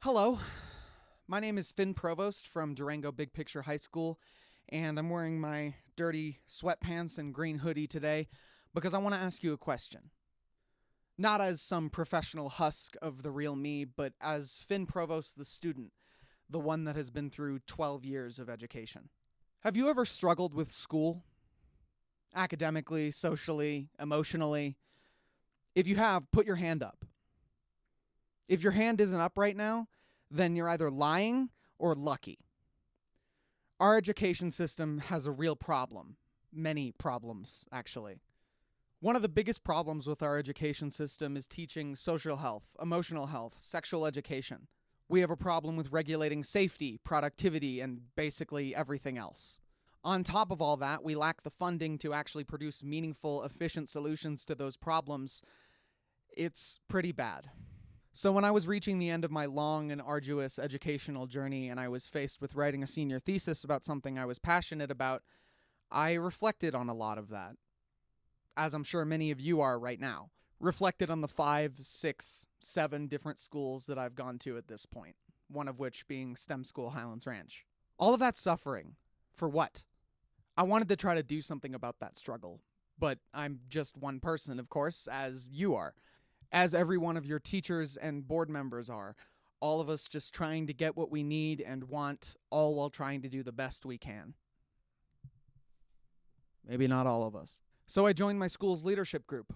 Hello, my name is Provost from Durango Big Picture High School, and I'm wearing my dirty sweatpants and green hoodie today because I want to ask you a question. Not as some professional husk of the real me, but as Provost the student, the one that has been through 12 years of education. Have you ever struggled with school? Academically, socially, emotionally? If you have, put your hand up. If your hand isn't up right now, then you're either lying or lucky. Our education system has a real problem. Many problems, actually. One of the biggest problems with our education system is teaching social health, emotional health, sexual education. We have a problem with regulating safety, productivity, and basically everything else. On top of all that, we lack the funding to actually produce meaningful, efficient solutions to those problems. It's pretty bad. So when I was reaching the end of my long and arduous educational journey and I was faced with writing a senior thesis about something I was passionate about, I reflected on a lot of that, as I'm sure many of you are right now. Reflected on the 5, 6, 7 different schools that I've gone to at this point, one of which being STEM School Highlands Ranch. All of that suffering, for what? I wanted to try to do something about that struggle, but I'm just one person, of course, as you are. As every one of your teachers and board members are, all of us just trying to get what we need and want, all while trying to do the best we can. Maybe not all of us. So I joined my school's leadership group,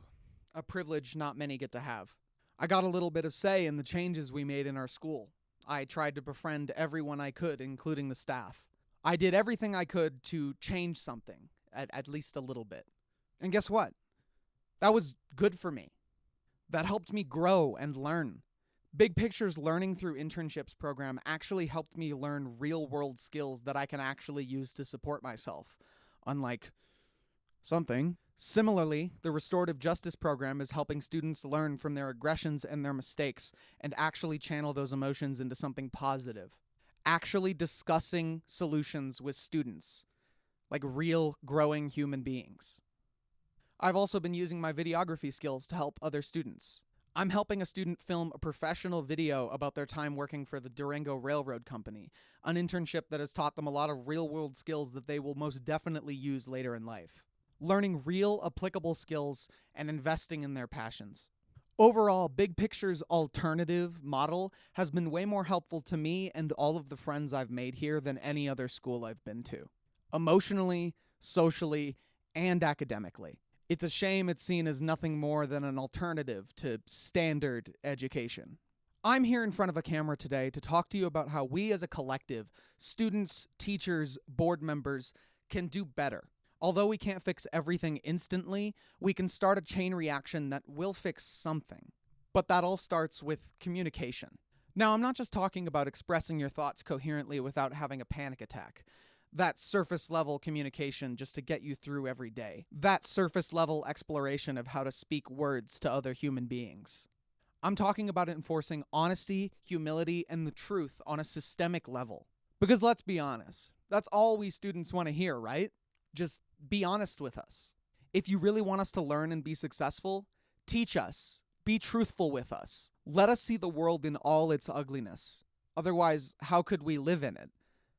a privilege not many get to have. I got a little bit of say in the changes we made in our school. I tried to befriend everyone I could, including the staff. I did everything I could to change something, at least a little bit. And guess what? That was good for me. That helped me grow and learn. Big Picture's Learning Through Internships program actually helped me learn real-world skills that I can actually use to support myself, unlike something. Similarly, the Restorative Justice program is helping students learn from their aggressions and their mistakes and actually channel those emotions into something positive. Actually discussing solutions with students, like real, growing human beings. I've also been using my videography skills to help other students. I'm helping a student film a professional video about their time working for the Durango Railroad Company, an internship that has taught them a lot of real-world skills that they will most definitely use later in life. Learning real, applicable skills and investing in their passions. Overall, Big Picture's alternative model has been way more helpful to me and all of the friends I've made here than any other school I've been to. Emotionally, socially, and academically. It's a shame it's seen as nothing more than an alternative to standard education. I'm here in front of a camera today to talk to you about how we as a collective, students, teachers, board members, can do better. Although we can't fix everything instantly, we can start a chain reaction that will fix something. But that all starts with communication. Now, I'm not just talking about expressing your thoughts coherently without having a panic attack. That surface-level communication just to get you through every day. That surface-level exploration of how to speak words to other human beings. I'm talking about enforcing honesty, humility, and the truth on a systemic level. Because let's be honest, that's all we students want to hear, right? Just be honest with us. If you really want us to learn and be successful, teach us. Be truthful with us. Let us see the world in all its ugliness. Otherwise, how could we live in it?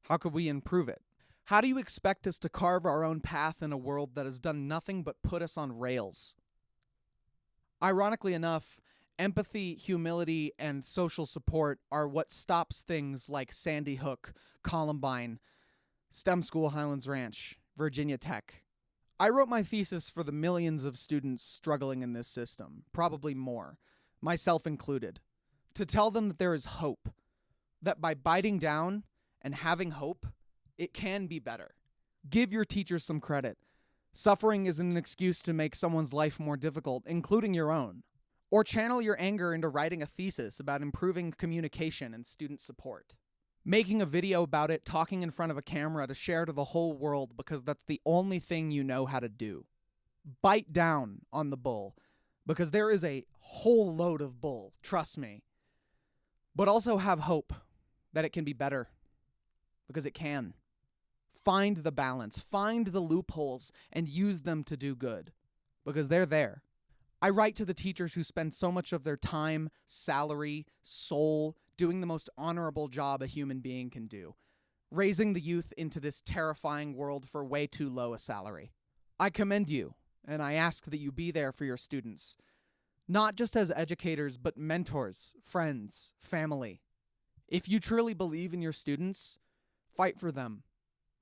How could we improve it? How do you expect us to carve our own path in a world that has done nothing but put us on rails? Ironically enough, empathy, humility, and social support are what stops things like Sandy Hook, Columbine, STEM School Highlands Ranch, Virginia Tech. I wrote my thesis for the millions of students struggling in this system, probably more, myself included, to tell them that there is hope, that by biting down and having hope, it can be better. Give your teachers some credit. Suffering isn't an excuse to make someone's life more difficult, including your own. Or channel your anger into writing a thesis about improving communication and student support. Making a video about it, talking in front of a camera to share to the whole world because that's the only thing you know how to do. Bite down on the bull, because there is a whole load of bull, trust me. But also have hope that it can be better, because it can. Find the balance, find the loopholes, and use them to do good, because they're there. I write to the teachers who spend so much of their time, salary, soul, doing the most honorable job a human being can do, raising the youth into this terrifying world for way too low a salary. I commend you, and I ask that you be there for your students, not just as educators, but mentors, friends, family. If you truly believe in your students, fight for them.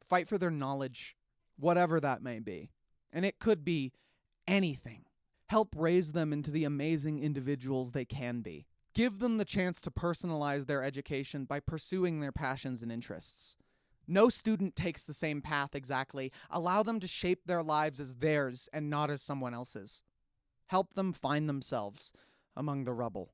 Fight for their knowledge, whatever that may be. And it could be anything. Help raise them into the amazing individuals they can be. Give them the chance to personalize their education by pursuing their passions and interests. No student takes the same path exactly. Allow them to shape their lives as theirs and not as someone else's. Help them find themselves among the rubble.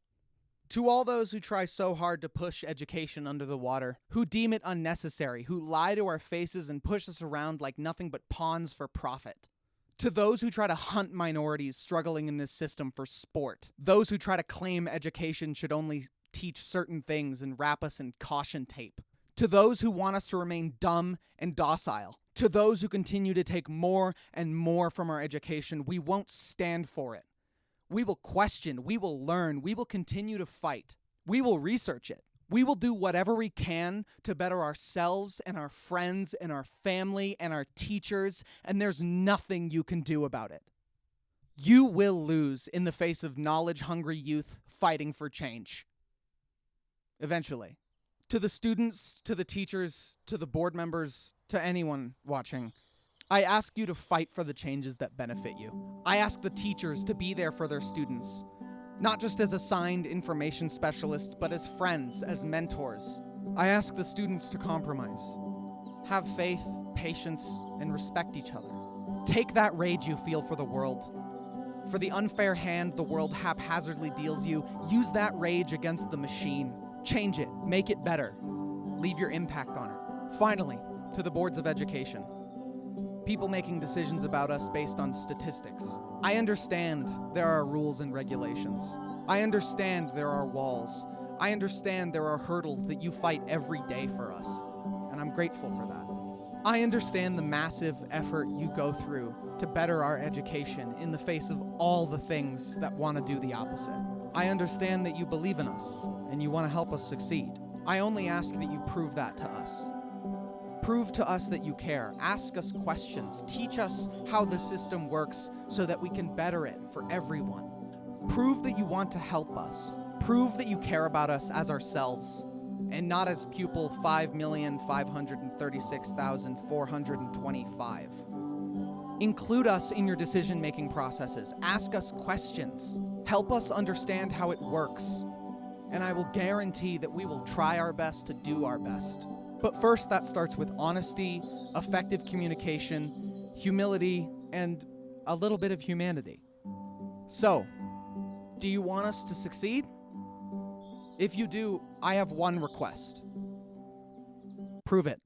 To all those who try so hard to push education under the water, who deem it unnecessary, who lie to our faces and push us around like nothing but pawns for profit. To those who try to hunt minorities struggling in this system for sport. Those who try to claim education should only teach certain things and wrap us in caution tape. To those who want us to remain dumb and docile. To those who continue to take more and more from our education, we won't stand for it. We will question, we will learn, we will continue to fight. We will research it. We will do whatever we can to better ourselves and our friends and our family and our teachers, and there's nothing you can do about it. You will lose in the face of knowledge-hungry youth fighting for change. Eventually. To the students, to the teachers, to the board members, to anyone watching, I ask you to fight for the changes that benefit you. I ask the teachers to be there for their students, not just as assigned information specialists, but as friends, as mentors. I ask the students to compromise, have faith, patience, and respect each other. Take that rage you feel for the world, for the unfair hand the world haphazardly deals you. Use that rage against the machine. Change it, make it better, leave your impact on it. Finally, to the boards of education. People making decisions about us based on statistics. I understand there are rules and regulations. I understand there are walls. I understand there are hurdles that you fight every day for us, and I'm grateful for that. I understand the massive effort you go through to better our education in the face of all the things that want to do the opposite. I understand that you believe in us, and you want to help us succeed. I only ask that you prove that to us. Prove to us that you care. Ask us questions. Teach us how the system works so that we can better it for everyone. Prove that you want to help us. Prove that you care about us as ourselves and not as pupil 5,536,425. Include us in your decision-making processes. Ask us questions. Help us understand how it works. And I will guarantee that we will try our best to do our best. But first, that starts with honesty, effective communication, humility, and a little bit of humanity. So, do you want us to succeed? If you do, I have one request. Prove it.